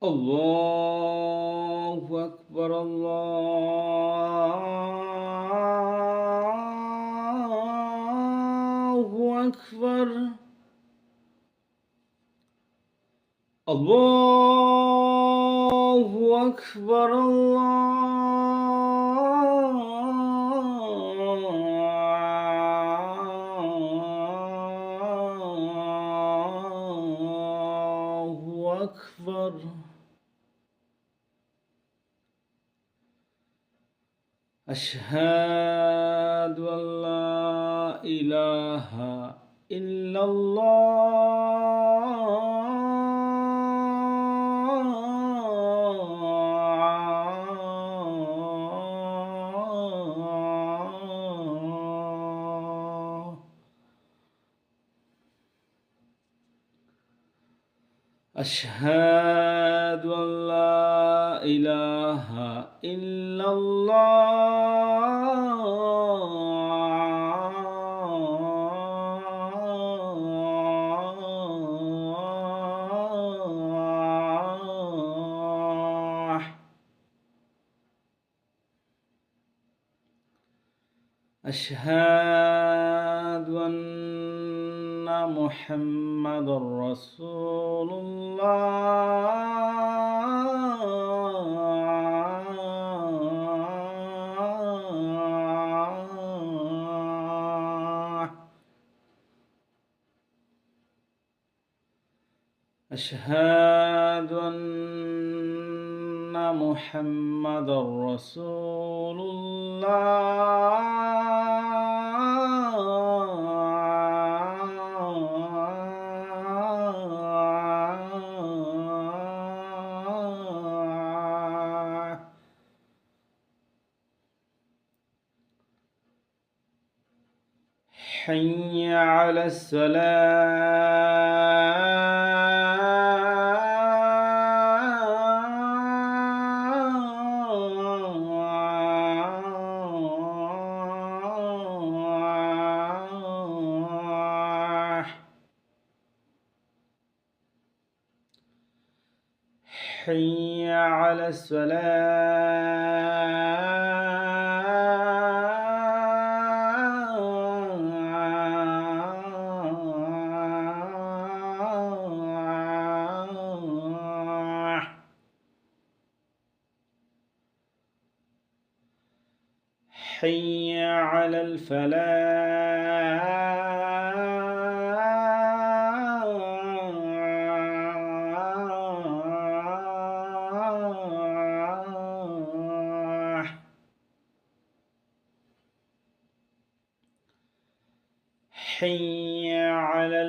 الله أكبر الله أكبر الله أكبر الله أكبر أشهد أن لا إله إلا الله أشهد أن لا إله إلا الله أشهد أن محمد رسول الله أشهد أن محمد رسول الله حي على الصلاة حي على الصلاة حي على الفلاح حي على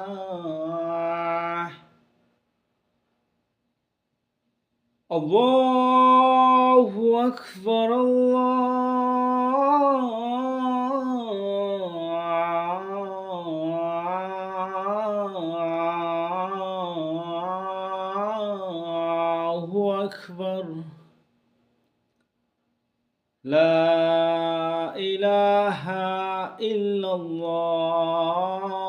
الفلاح الله أكبر الله أكبر لا إله إلا الله